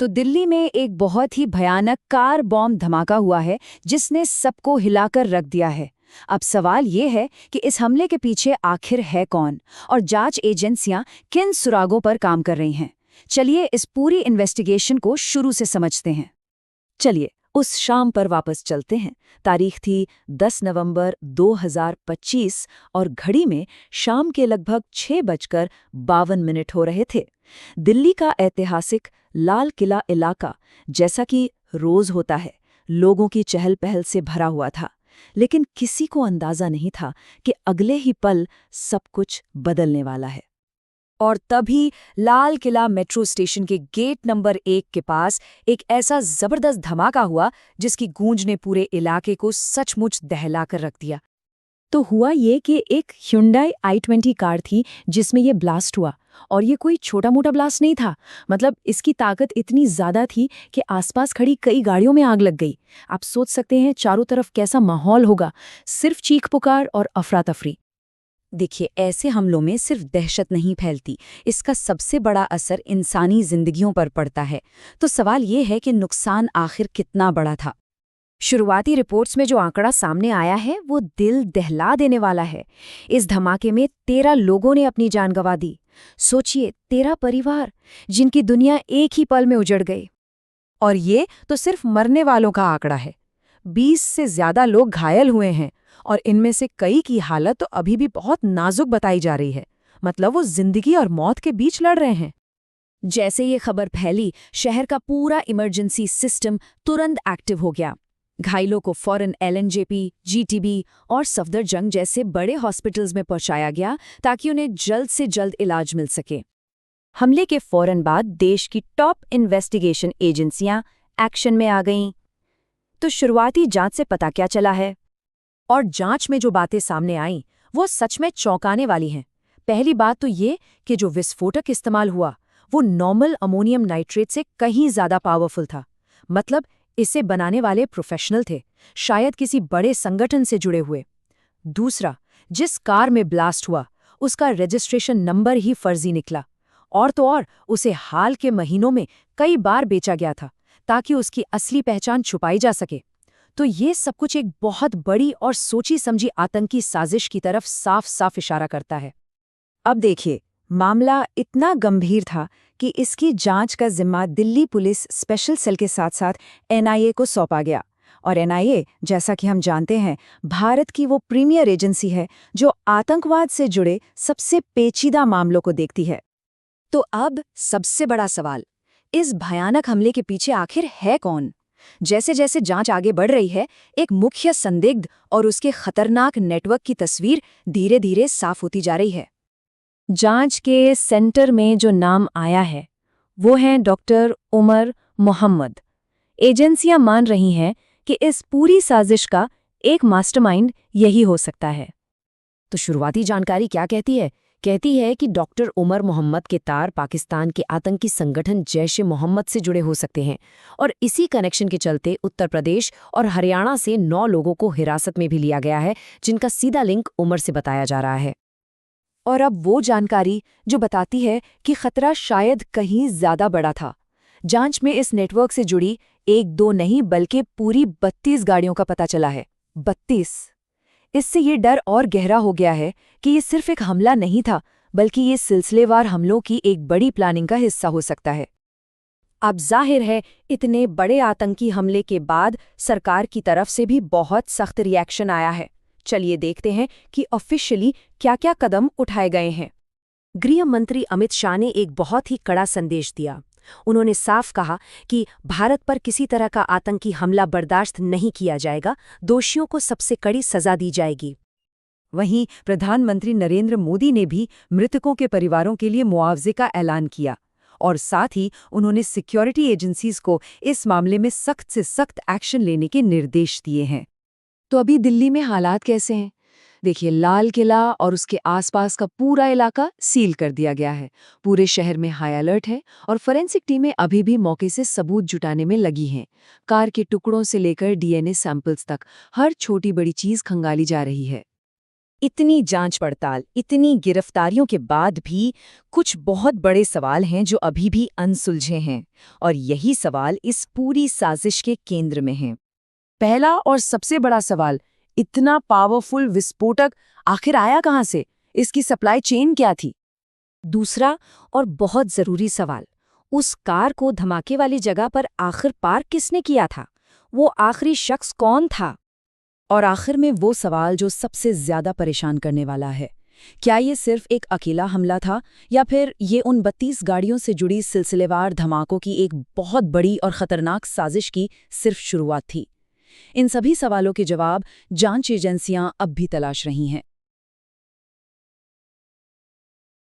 तो दिल्ली में एक बहुत ही भयानक कार बॉम्ब धमाका हुआ है जिसने सबको हिलाकर रख दिया है। अब सवाल ये है कि इस हमले के पीछे आखिर है कौन और जांच एजेंसियां किन सुरागों पर काम कर रही हैं। चलिए इस पूरी इन्वेस्टिगेशन को शुरू से समझते हैं। चलिए उस शाम पर वापस चलते हैं। तारीख थी 10 नवंबर 2025 और घड़ी में शाम के लगभग 6:52 हो रहे थे। दिल्ली का ऐतिहासिक लाल किला इलाका जैसा कि रोज होता है, लोगों की चहल पहल से भरा हुआ था, लेकिन किसी को अंदाजा नहीं था कि अगले ही पल सब कुछ बदलने वाला है। और तभी लाल किला मेट्रो स्टेशन के गेट नंबर 1 के पास एक ऐसा जबरदस्त धमाका हुआ जिसकी गूंज ने पूरे इलाके को सचमुच दहला कर रख दिया। तो हुआ ये कि एक Hyundai i20 कार थी जिसमें ये ब्लास्ट हुआ, और ये कोई छोटा मोटा ब्लास्ट नहीं था। मतलब इसकी ताकत इतनी ज्यादा थी कि आसपास खड़ी कई गाड़ियों में आग लग गई। आप सोच सकते हैं चारों तरफ कैसा माहौल होगा, सिर्फ चीख पुकार और अफरा तफरी। देखिए, ऐसे हमलों में सिर्फ दहशत नहीं फैलती, इसका सबसे बड़ा असर इंसानी जिंदगियों पर पड़ता है। तो सवाल ये है कि नुकसान आखिर कितना बड़ा था। शुरुआती रिपोर्ट्स में जो आंकड़ा सामने आया है वो दिल दहला देने वाला है। इस धमाके में 13 लोगों ने अपनी जान गंवा दी। सोचिए, 13 परिवार जिनकी दुनिया एक ही पल में उजड़ गई। और ये तो सिर्फ मरने वालों का आंकड़ा है। 20 से ज्यादा लोग घायल हुए हैं और इनमें से कई की हालत तो अभी भी बहुत नाजुक बताई जा रही है। मतलब वो जिंदगी और मौत के बीच लड़ रहे हैं। जैसे ये खबर फैली, शहर का पूरा इमरजेंसी सिस्टम तुरंत एक्टिव हो गया। घायलों को फौरन एलएनजेपी, जीटीबी और सफदरजंग जैसे बड़े हॉस्पिटल्स में पहुंचाया गया ताकि उन्हें जल्द से जल्द इलाज मिल सके। हमले के फौरन बाद देश की टॉप इन्वेस्टिगेशन एजेंसियां एक्शन में आ गईं। तो शुरुआती जांच से पता क्या चला है? और जांच में जो बातें सामने आईं वो सच में चौंकाने वाली हैं। पहली बात तो ये कि जो विस्फोटक इस्तेमाल हुआ वो नॉर्मल अमोनियम नाइट्रेट से कहीं ज्यादा पावरफुल था। मतलब इसे बनाने वाले प्रोफेशनल थे, शायद किसी बड़े संगठन से जुड़े हुए। दूसरा, जिस कार में ब्लास्ट हुआ उसका रजिस्ट्रेशन नंबर ही फर्जी निकला, और तो और उसे हाल के महीनों में कई बार बेचा गया था ताकि उसकी असली पहचान छुपाई जा सके। तो ये सब कुछ एक बहुत बड़ी और सोची समझी आतंकी साजिश की तरफ साफ साफ इशारा करता है। अब देखिए, मामला इतना गंभीर था कि इसकी जांच का जिम्मा दिल्ली पुलिस स्पेशल सेल के साथ साथ एनआईए को सौंपा गया। और एनआईए, जैसा कि हम जानते हैं, भारत की वो प्रीमियर एजेंसी है जो आतंकवाद से जुड़े सबसे पेचीदा मामलों को देखती है। तो अब सबसे बड़ा सवाल, इस भयानक हमले के पीछे आखिर है कौन? जैसे जैसे जांच आगे बढ़ रही है, एक मुख्य संदिग्ध और उसके खतरनाक नेटवर्क की तस्वीर धीरे धीरे साफ होती जा रही है। जांच के सेंटर में जो नाम आया है वो हैं डॉक्टर उमर मोहम्मद। एजेंसियां मान रही हैं कि इस पूरी साजिश का एक मास्टरमाइंड यही हो सकता है। तो शुरुआती जानकारी क्या कहती है? कहती है कि डॉक्टर उमर मोहम्मद के तार पाकिस्तान के आतंकी संगठन जैश-ए-मोहम्मद से जुड़े हो सकते हैं, और इसी कनेक्शन के चलते उत्तर प्रदेश और हरियाणा से 9 लोगों को हिरासत में भी लिया गया है जिनका सीधा लिंक उमर से बताया जा रहा है। और अब वो जानकारी जो बताती है कि खतरा शायद कहीं ज्यादा बड़ा था। जांच में इस नेटवर्क से जुड़ी 1-2 नहीं बल्कि पूरी 32 गाड़ियों का पता चला है। 32! इससे ये डर और गहरा हो गया है कि ये सिर्फ एक हमला नहीं था, बल्कि ये सिलसिलेवार हमलों की एक बड़ी प्लानिंग का हिस्सा हो सकता है। अब जाहिर है, इतने बड़े आतंकी हमले के बाद सरकार की तरफ से भी बहुत सख्त रिएक्शन आया है। चलिए देखते हैं कि ऑफिशियली क्या-क्या कदम उठाए गए हैं। गृह मंत्री अमित शाह ने एक बहुत ही कड़ा संदेश दिया। उन्होंने साफ कहा कि भारत पर किसी तरह का आतंकी हमला बर्दाश्त नहीं किया जाएगा, दोषियों को सबसे कड़ी सजा दी जाएगी। वहीं प्रधानमंत्री नरेंद्र मोदी ने भी मृतकों के परिवारों के लिए मुआवजे का ऐलान किया, और साथ ही उन्होंने सिक्योरिटी एजेंसीज को इस मामले में सख्त से सख्त एक्शन लेने के निर्देश दिए हैं। तो अभी दिल्ली में हालात कैसे हैं? देखिए, लाल किला और उसके आसपास का पूरा इलाका सील कर दिया गया है। पूरे शहर में हाई अलर्ट है और फोरेंसिक टीमें अभी भी मौके से सबूत जुटाने में लगी हैं। कार के टुकड़ों से लेकर डीएनए सैंपल्स तक हर छोटी बड़ी चीज खंगाली जा रही है। इतनी जांच पड़ताल, इतनी गिरफ्तारियों के बाद भी कुछ बहुत बड़े सवाल हैं जो अभी भी अनसुलझे हैं, और यही सवाल इस पूरी साजिश के केंद्र में हैं। पहला और सबसे बड़ा सवाल, इतना पावरफुल विस्फोटक आखिर आया कहाँ से? इसकी सप्लाई चेन क्या थी? दूसरा और बहुत जरूरी सवाल, उस कार को धमाके वाली जगह पर आखिर पार्क किसने किया था? वो आखिरी शख्स कौन था? और आखिर में वो सवाल जो सबसे ज्यादा परेशान करने वाला है, क्या ये सिर्फ एक अकेला हमला था, या फिर ये उन 32 गाड़ियों से जुड़ी सिलसिलेवार धमाकों की एक बहुत बड़ी और खतरनाक साजिश की सिर्फ शुरुआत थी? इन सभी सवालों के जवाब जांच एजेंसियां अब भी तलाश रही हैं।